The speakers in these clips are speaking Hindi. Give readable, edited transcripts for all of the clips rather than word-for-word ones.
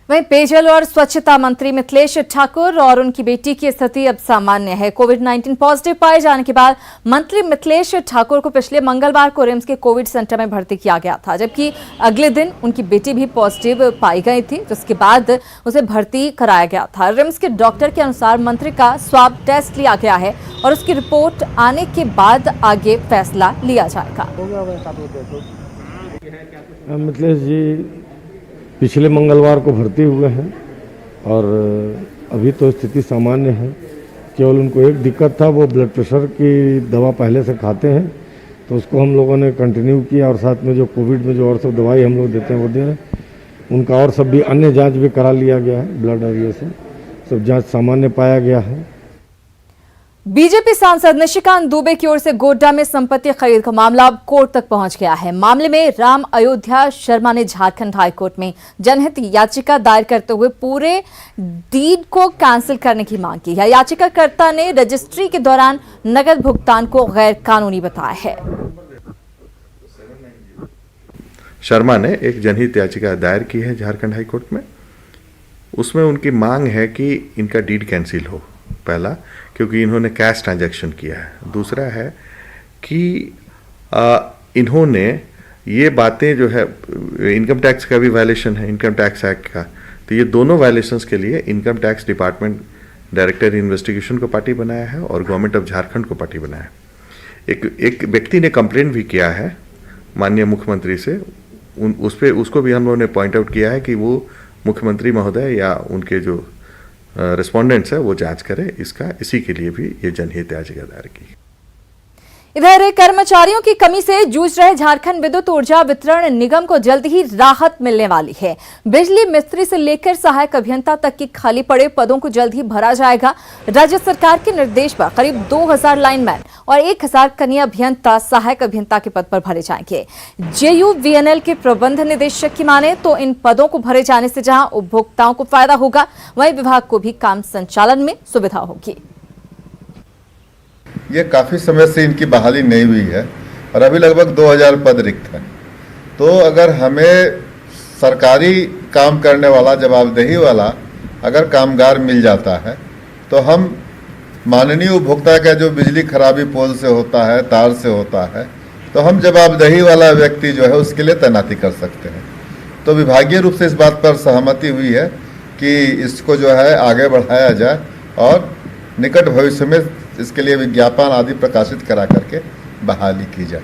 वहीं पेयजल और स्वच्छता मंत्री मिथिलेश ठाकुर और उनकी बेटी की स्थिति अब सामान्य है। कोविड-19 पॉजिटिव पाए जाने के बाद मंत्री मिथिलेश ठाकुर को पिछले मंगलवार को रिम्स के कोविड सेंटर में भर्ती किया गया था, जबकि अगले दिन उनकी बेटी भी पॉजिटिव पाई गई थी, जिसके बाद उसे भर्ती कराया गया था। रिम्स के डॉक्टर के अनुसार मंत्री का स्वाब टेस्ट लिया गया है और उसकी रिपोर्ट आने के बाद आगे फैसला लिया जाएगा। मिथिलेश जी पिछले मंगलवार को भर्ती हुए हैं और अभी तो स्थिति सामान्य है। केवल उनको एक दिक्कत था, वो ब्लड प्रेशर की दवा पहले से खाते हैं, तो उसको हम लोगों ने कंटिन्यू किया और साथ में जो कोविड में जो और सब दवाई हम लोग देते हैं वो दे रहे हैं। उनका और सब भी अन्य जांच भी करा लिया गया है, ब्लड और ये सब जांच सामान्य पाया गया है। बीजेपी सांसद निशिकांत दुबे की ओर से गोड्डा में संपत्ति खरीद का मामला अब कोर्ट तक पहुंच गया है। मामले में राम अयोध्या शर्मा ने झारखंड हाईकोर्ट में जनहित याचिका दायर करते हुए पूरे डीड को कैंसिल करने की मांग की है। याचिकाकर्ता ने रजिस्ट्री के दौरान नकद भुगतान को गैर कानूनी बताया है। शर्मा ने एक जनहित याचिका दायर की है झारखंड हाईकोर्ट में। उसमें उनकी मांग है कि इनका डीड कैंसिल हो, पहला क्योंकि इन्होंने कैश ट्रांजैक्शन किया है, दूसरा है कि इन्होंने ये बातें जो है इनकम टैक्स का भी वायलेशन है, इनकम टैक्स एक्ट का, तो ये दोनों वायलेशंस के लिए income tax department director investigation को पार्टी बनाया है और गवर्नमेंट ऑफ झारखंड को पार्टी बनाया है। एक व्यक्ति ने कंप्लेंट भी किया है माननीय मुख्यमंत्री से, उसको भी हम लोगों ने पॉइंट आउट किया है कि वो मुख्यमंत्री महोदय या उनके जो रिस्पोंडेंट्स है वो जांच करे इसका, इसी के लिए भी ये जनहित याचिका दायर की। इधर कर्मचारियों की कमी से जूझ रहे झारखंड विद्युत ऊर्जा वितरण निगम को जल्द ही राहत मिलने वाली है। बिजली मिस्त्री से लेकर सहायक अभियंता तक की खाली पड़े पदों को जल्द ही भरा जाएगा। राज्य सरकार के निर्देश पर करीब 2000 लाइनमैन और 1000 कनीय अभियंता सहायक अभियंता के पद पर भरे जाएंगे। JUVNL के प्रबंध निदेशक की माने तो इन पदों को भरे जाने से जहां उपभोक्ताओं को फायदा होगा, वहीं विभाग को भी काम संचालन में सुविधा होगी। ये काफ़ी समय से इनकी बहाली नहीं हुई है और अभी लगभग 2000 पद रिक्त हैं। तो अगर हमें सरकारी काम करने वाला, जवाबदेही वाला अगर कामगार मिल जाता है तो हम माननीय उपभोक्ता का जो बिजली खराबी पोल से होता है, तार से होता है, तो हम जवाबदेही वाला व्यक्ति जो है उसके लिए तैनाती कर सकते हैं। तो विभागीय रूप से इस बात पर सहमति हुई है कि इसको जो है आगे बढ़ाया जाए और निकट भविष्य में इसके लिए विज्ञापन आदि प्रकाशित करा करके बहाली की जाए।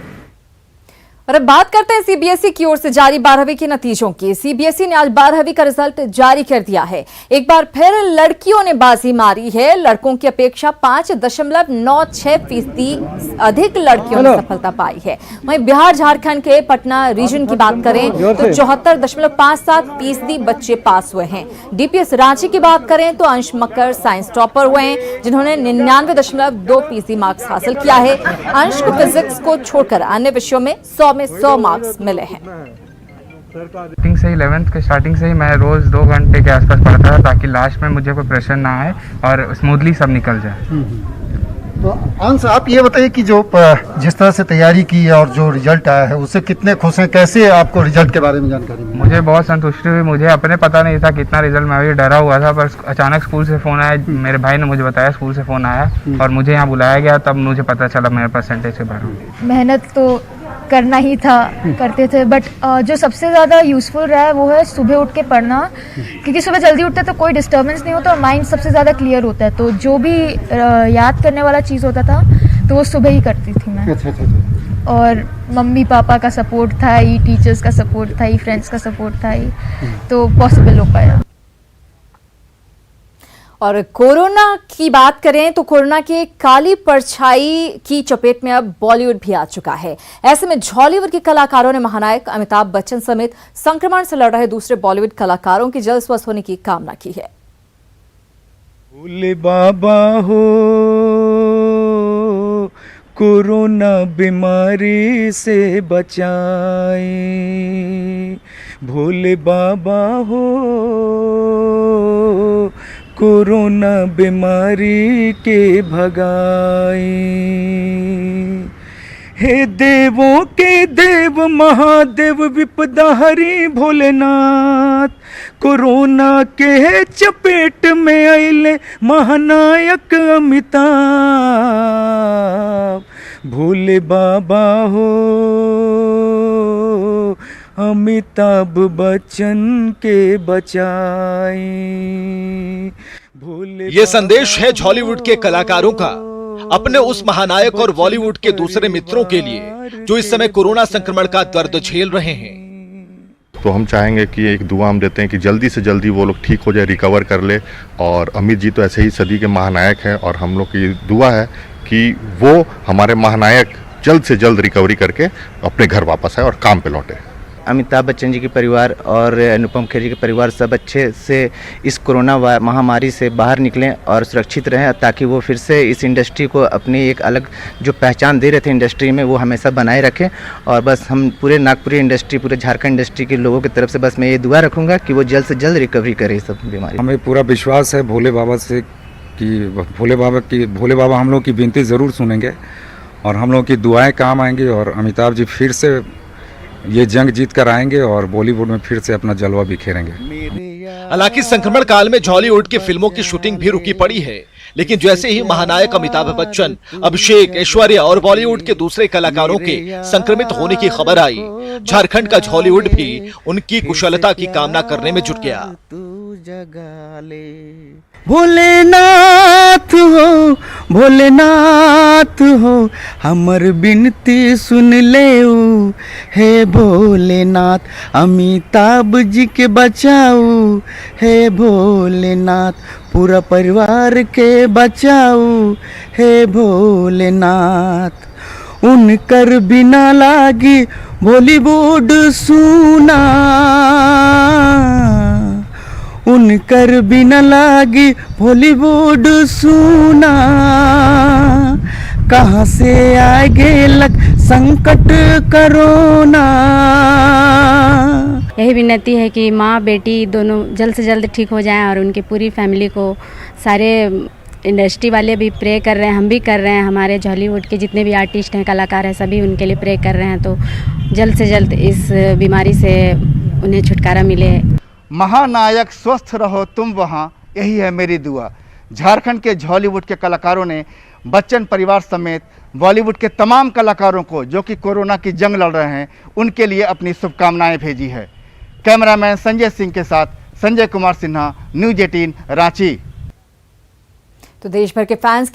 और अब बात करते हैं सीबीएसई की ओर से जारी 12वीं के नतीजों की। सीबीएसई ने आज 12वीं का रिजल्ट जारी कर दिया है। एक बार फिर लड़कियों ने बाजी मारी है। लड़कों की अपेक्षा 5.96% अधिक लड़कियों ने सफलता पाई है। वहीं बिहार झारखंड के पटना रीजन की बात करें तो 74.57% बच्चे पास हुए हैं। डीपीएस रांची की बात करें तो अंश मक्कर साइंस टॉपर हुए हैं, जिन्होंने 99.2% मार्क्स हासिल किया है। अंश को फिजिक्स को छोड़कर अन्य विषयों में 100 में 100 मार्क्स मिले हैं। स्टार्टिंग से ही 11th के स्टार्टिंग से ही मैं रोज 2 घंटे के आसपास पढ़ता था ताकि लास्ट में मुझे कोई प्रेशर ना आए और स्मूथली सब निकल जाए। तो अंश, आप ये बताइए कि जो जिस तरह से तैयारी की है और जो रिजल्ट आया है उससे कितने खुश हैं? कैसे आपको रिजल्ट के बारे में जानकारी मिली? मुझे बहुत संतुष्टि हुई। मुझे अपने पता नहीं था कितना रिजल्ट, मैं भी डरा हुआ था, पर अचानक स्कूल से फ़ोन आया, मेरे भाई ने मुझे बताया स्कूल से फ़ोन आया और मुझे यहाँ बुलाया गया, तब मुझे पता चला मेरे परसेंटेज के बारे में। मेहनत तो करना ही था, करते थे, बट जो सबसे ज़्यादा यूज़फुल रहा है वो है सुबह उठ के पढ़ना, क्योंकि सुबह जल्दी उठते तो कोई डिस्टर्बेंस नहीं होता और माइंड सबसे ज़्यादा क्लियर होता है। तो जो भी याद करने वाला चीज़ होता था तो वो सुबह ही करती थी मैं। अच्छा। और मम्मी पापा का सपोर्ट था ही, टीचर्स का सपोर्ट था ही, फ्रेंड्स का सपोर्ट था ही, तो पॉसिबल हो पाया। और कोरोना की बात करें तो कोरोना के काली परछाई की चपेट में अब बॉलीवुड भी आ चुका है। ऐसे में हॉलीवुड के कलाकारों ने महानायक अमिताभ बच्चन समेत संक्रमण से लड़ रहे दूसरे बॉलीवुड कलाकारों की जल्द स्वस्थ होने की कामना की है। भोले बाबा हो, कोरोना बीमारी से बचाए, भोले बाबा हो, कोरोना बीमारी के भगाए। हे देवों के देव महादेव विपदा हरि भोलेनाथ, कोरोना के चपेट में आइले महानायक अमिताभ, भोले बाबा हो अमिताभ बच्चन के बचाए। भोले ये संदेश है हॉलीवुड के कलाकारों का अपने उस महानायक और बॉलीवुड के दूसरे मित्रों के लिए जो इस समय कोरोना संक्रमण का दर्द झेल रहे हैं। तो हम चाहेंगे कि एक दुआ हम देते हैं कि जल्दी से जल्दी वो लोग ठीक हो जाए, रिकवर कर ले। और अमित जी तो ऐसे ही सदी के महानायक हैं और हम लोग की दुआ है कि वो हमारे महानायक जल्द से जल्द रिकवरी करके अपने घर वापस आए और काम पे लौटे। अमिताभ बच्चन जी के परिवार और अनुपम खेर जी के परिवार सब अच्छे से इस कोरोना महामारी से बाहर निकलें और सुरक्षित रहें, ताकि वो फिर से इस इंडस्ट्री को अपनी एक अलग जो पहचान दे रहे थे इंडस्ट्री में, वो हमेशा बनाए रखें। और बस हम पूरे नागपुरी इंडस्ट्री, पूरे झारखंड इंडस्ट्री के लोगों की तरफ से बस मैं ये दुआ रखूँगा कि वो जल्द से जल्द रिकवरी करे सब बीमारी। हमें पूरा विश्वास है भोले बाबा से कि भोले बाबा हम लोग की विनती ज़रूर सुनेंगे और हम लोग की दुआएं काम आएंगी और अमिताभ जी फिर से ये जंग जीत कर आएंगे और बॉलीवुड में फिर से अपना जलवा बिखेरेंगे। हालांकि संक्रमण काल में हॉलीवुड की फिल्मों की शूटिंग भी रुकी पड़ी है, लेकिन जैसे ही महानायक अमिताभ बच्चन, अभिषेक, ऐश्वर्या और बॉलीवुड के दूसरे कलाकारों के संक्रमित होने की खबर आई, झारखंड का हॉलीवुड भी उनकी कुशलता की कामना करने में जुट गया। भोलेनाथ हो हमर बिनती सुन ले, हे भोलेनाथ अमिताभ जी के बचाओ, हे भोलेनाथ पूरा परिवार के बचाओ, हे भोलेनाथ। उनकर बिना लागी बॉलीवुड सुना, उनकर बिना लागी बॉलीवुड सुना, कहाँ से आएगे लग संकट करोना। यही विनती है कि माँ बेटी दोनों जल्द से जल्द ठीक हो जाएं और उनकी पूरी फैमिली को, सारे इंडस्ट्री वाले भी प्रे कर रहे हैं, हम भी कर रहे हैं, हमारे हॉलीवुड के जितने भी आर्टिस्ट हैं, कलाकार हैं, सभी उनके लिए प्रे कर रहे हैं। तो जल्द से जल्द इस बीमारी से उन्हें छुटकारा मिले। महानायक स्वस्थ रहो तुम वहाँ, यही है मेरी दुआ। झारखंड के हॉलीवुड के कलाकारों ने बच्चन परिवार समेत बॉलीवुड के तमाम कलाकारों को जो कि कोरोना की जंग लड़ रहे हैं, उनके लिए अपनी शुभकामनाएं भेजी है। कैमरामैन संजय सिंह के साथ संजय कुमार सिन्हा, न्यूज़ 18 रांची। तो देश भर के फैंस